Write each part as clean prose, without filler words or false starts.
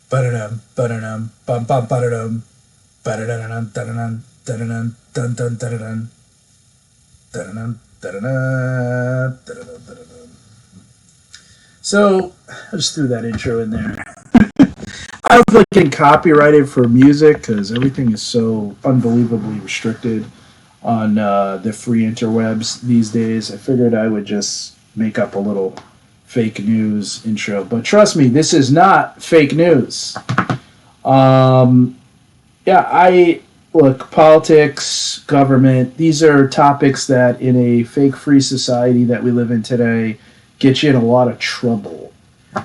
Ba-da-dum, ba-da-dum, bum bum ba-da-dum, ba-da-dum, da-da-dum, da-da-dum, dun dun da-da-dum, da-da-dum, da-da-dum, da-da-dum, da-da-dum. So, I just threw that intro in there. I don't like getting copyrighted for music because everything is so unbelievably restricted on the free interwebs these days. I figured I would just make up a little fake news intro. But trust me, this is not fake news. Um, yeah, I look, politics, government, these are topics that in a fake free society that we live in today get you in a lot of trouble.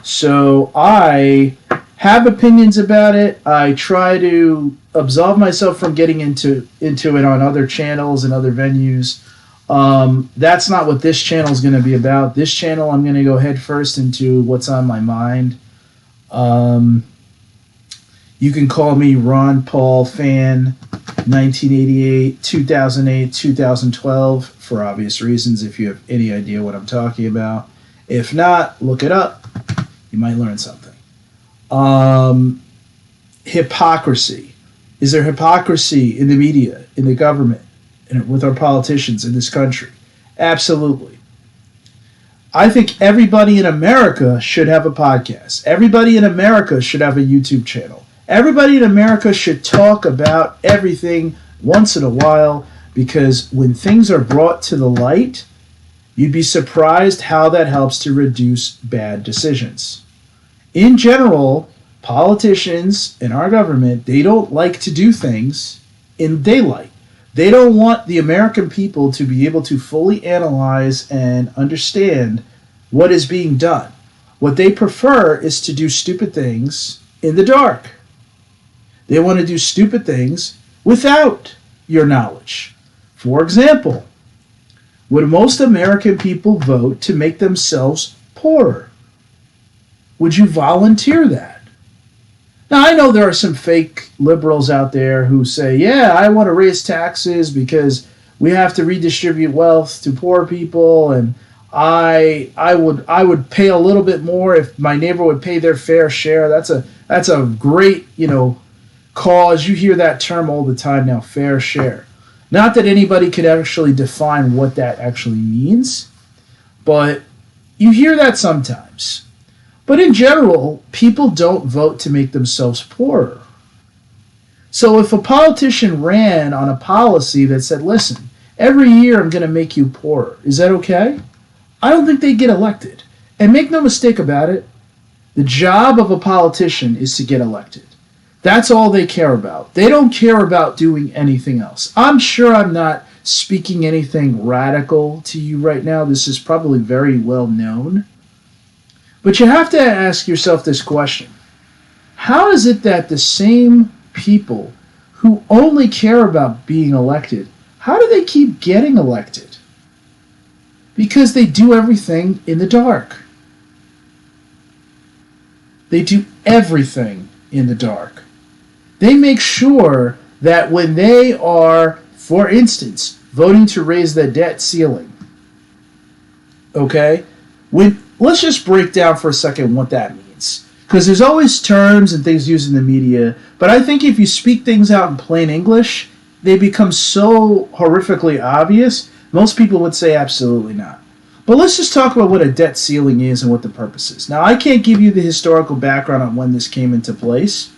So I have opinions about it. I try to absolve myself from getting into it on other channels and other venues. That's not what this channel is going to be about. This channel, I'm going to go head first into what's on my mind. Um, you can call me Ron Paul fan, 1988, 2008, 2012, for obvious reasons. If you have any idea what I'm talking about, if not, look it up. You might learn something. Um, Hypocrisy. Is there hypocrisy in the media, in the government, and with our politicians in this country? Absolutely. I think everybody in America should have a podcast. Everybody in America should have a YouTube channel. Everybody in America should talk about everything once in a while because when things are brought to the light, you'd be surprised how that helps to reduce bad decisions. In general, politicians in our government, they don't like to do things in daylight. They don't want the American people to be able to fully analyze and understand what is being done. What they prefer is to do stupid things in the dark. They want to do stupid things without your knowledge. For example, would most American people vote to make themselves poorer? Would you volunteer that? Now, I know there are some fake liberals out there who say, yeah, I want to raise taxes because we have to redistribute wealth to poor people, and I would pay a little bit more if my neighbor would pay their fair share. That's a great, cause. You hear that term all the time now, fair share. Not that anybody could actually define what that actually means, but you hear that sometimes. But in general, people don't vote to make themselves poorer. So if a politician ran on a policy that said, listen, every year I'm going to make you poorer, is that okay? I don't think they'd get elected. And make no mistake about it, the job of a politician is to get elected. That's all they care about. They don't care about doing anything else. I'm sure I'm not speaking anything radical to you right now. This is probably very well known. But you have to ask yourself this question. How is it that the same people who only care about being elected, how do they keep getting elected? Because they do everything in the dark. They do everything in the dark. They make sure that when they are, for instance, voting to raise the debt ceiling, okay, let's just break down for a second what that means. Because there's always terms and things used in the media, but I think if you speak things out in plain English, they become so horrifically obvious, most people would say absolutely not. But let's just talk about what a debt ceiling is and what the purpose is. Now, I can't give you the historical background on when this came into place,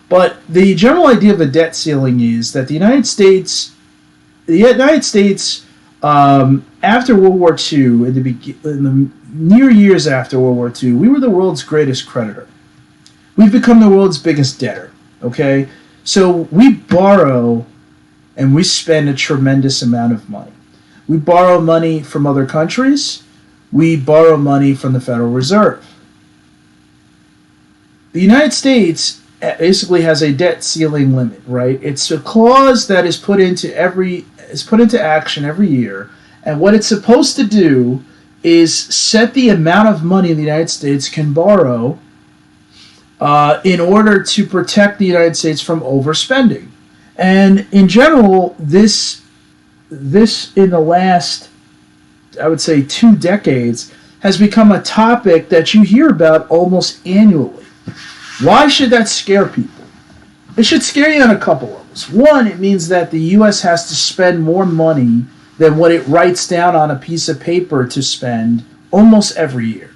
but the general idea of a debt ceiling is that the United States, after World War II, in the near years after World War II, we were the world's greatest creditor. We've become the world's biggest debtor, okay? So we borrow and we spend a tremendous amount of money. We borrow money from other countries. We borrow money from the Federal Reserve. The United States basically has a debt ceiling limit, right? It's a clause that is put into action every year, and what it's supposed to do is set the amount of money the United States can borrow in order to protect the United States from overspending. And in general, this in the last, I would say, 2 decades has become a topic that you hear about almost annually. Why should that scare people? It should scare you on a couple levels. One, it means that the U.S. has to spend more money than what it writes down on a piece of paper to spend almost every year.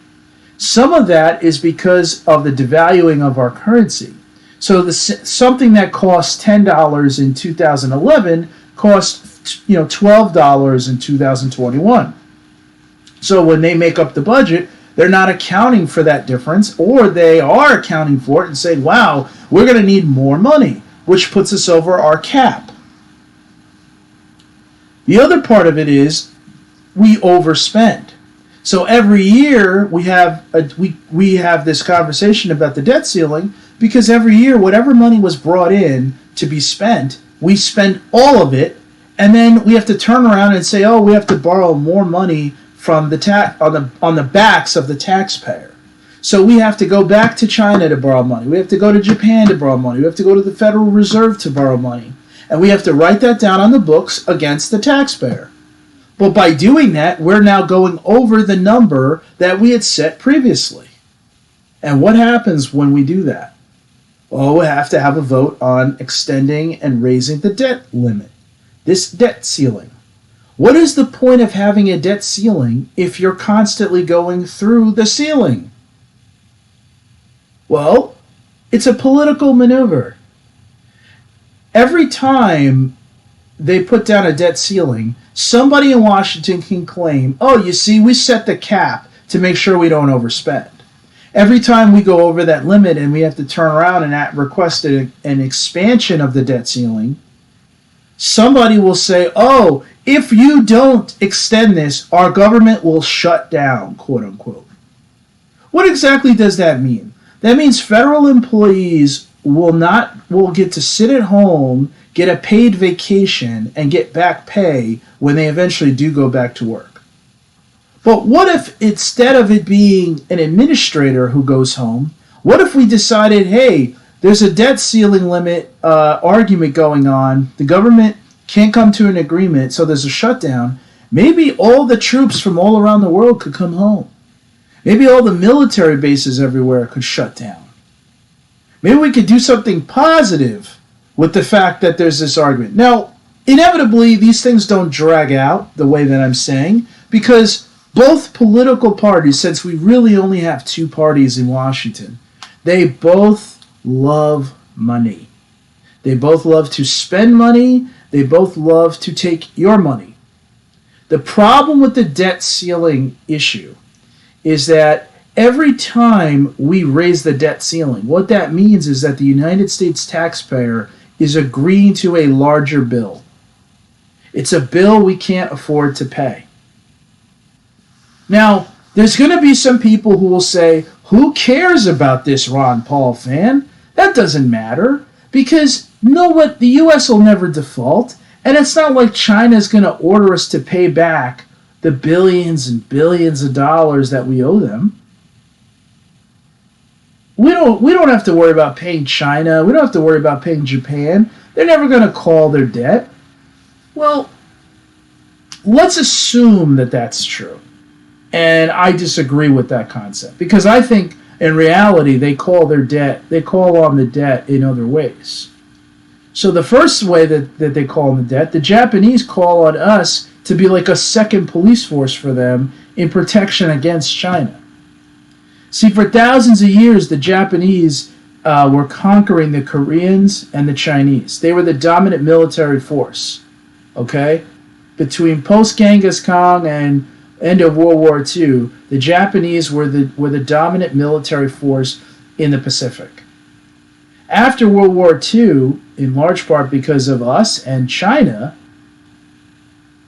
Some of that is because of the devaluing of our currency. So something that cost $10 in 2011 cost $12 in 2021. So when they make up the budget, they're not accounting for that difference, or they are accounting for it and saying, wow, we're going to need more money, which puts us over our cap. The other part of it is we overspend. So every year we have this conversation about the debt ceiling, because every year whatever money was brought in to be spent, we spend all of it, and then we have to turn around and say, oh, we have to borrow more money from the on the backs of the taxpayer. So we have to go back to China to borrow money. We have to go to Japan to borrow money. We have to go to the Federal Reserve to borrow money. And we have to write that down on the books against the taxpayer. But by doing that, we're now going over the number that we had set previously. And what happens when we do that? Well, we have to have a vote on extending and raising the debt limit, this debt ceiling. What is the point of having a debt ceiling if you're constantly going through the ceiling? Well, it's a political maneuver. Every time they put down a debt ceiling, somebody in Washington can claim, oh, you see, we set the cap to make sure we don't overspend. Every time we go over that limit and we have to turn around and request an expansion of the debt ceiling, somebody will say, oh, if you don't extend this, our government will shut down, quote unquote. What exactly does that mean? That means federal employees will get to sit at home, get a paid vacation, and get back pay when they eventually do go back to work. But what if instead of it being an administrator who goes home, what if we decided, hey, there's a debt ceiling limit argument going on, the government can't come to an agreement, so there's a shutdown. Maybe all the troops from all around the world could come home. Maybe all the military bases everywhere could shut down. Maybe we could do something positive with the fact that there's this argument. Now, inevitably, these things don't drag out the way that I'm saying, because both political parties, since we really only have two parties in Washington, they both love money. They both love to spend money. They both love to take your money. The problem with the debt ceiling issue is that every time we raise the debt ceiling, what that means is that the United States taxpayer is agreeing to a larger bill. It's a bill we can't afford to pay. Now, there's going to be some people who will say, who cares about this Ron Paul fan? That doesn't matter, because you know what? The U.S. will never default, and it's not like China's going to order us to pay back the billions and billions of dollars that we owe them. We don't have to worry about paying China. We don't have to worry about paying Japan. They're never going to call their debt. Well, let's assume that that's true. And I disagree with that concept, because I think in reality they call on the debt in other ways. So the first way that they call on the debt, the Japanese call on us to be like a second police force for them in protection against China. See, for thousands of years, the Japanese were conquering the Koreans and the Chinese. They were the dominant military force, okay? Between post-Genghis Khan and end of World War II, the Japanese were the dominant military force in the Pacific. After World War II, in large part because of us and China,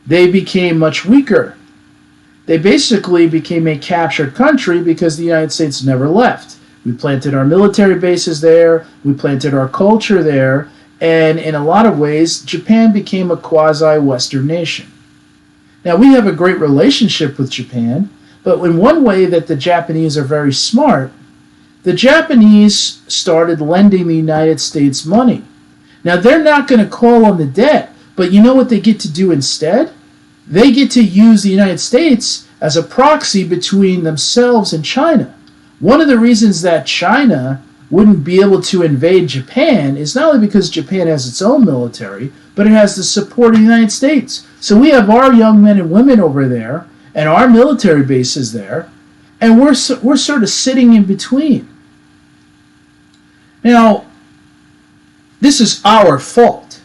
they became much weaker. They basically became a captured country because the United States never left. We planted our military bases there, we planted our culture there, and in a lot of ways, Japan became a quasi-Western nation. Now, we have a great relationship with Japan, but in one way that the Japanese are very smart, the Japanese started lending the United States money. Now, they're not going to call on the debt, but you know what they get to do instead? They get to use the United States as a proxy between themselves and China. One of the reasons that China wouldn't be able to invade Japan is not only because Japan has its own military, but it has the support of the United States. So we have our young men and women over there, and our military bases there, and we're sort of sitting in between. Now, this is our fault.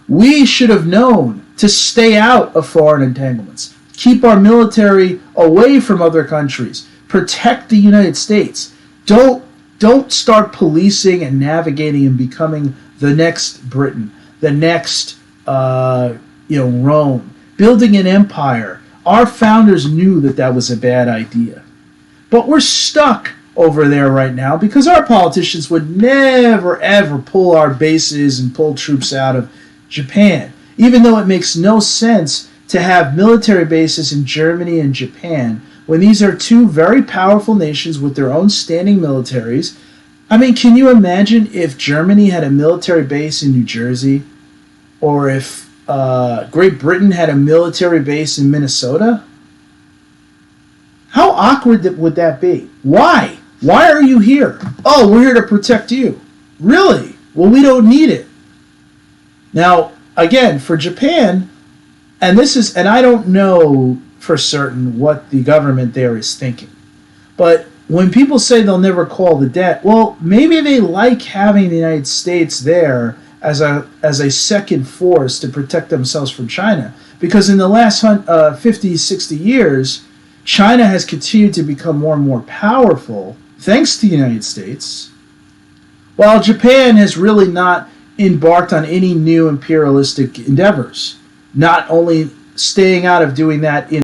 We should have known to stay out of foreign entanglements, keep our military away from other countries, protect the United States. Don't start policing and navigating and becoming the next Britain, the next Rome, building an empire. Our founders knew that was a bad idea. But we're stuck over there right now because our politicians would never, ever pull our bases and pull troops out of Japan, even though it makes no sense to have military bases in Germany and Japan when these are two very powerful nations with their own standing militaries. I mean, can you imagine if Germany had a military base in New Jersey, or if Great Britain had a military base in Minnesota? How awkward would that be? Why? Why are you here? Oh, we're here to protect you. Really? Well, we don't need it. Now, again, for Japan, and I don't know for certain what the government there is thinking, but when people say they'll never call the debt, well, maybe they like having the United States there as a second force to protect themselves from China. Because in the last 50, 60 years, China has continued to become more and more powerful thanks to the United States, while Japan has really not embarked on any new imperialistic endeavors, not only staying out of doing that in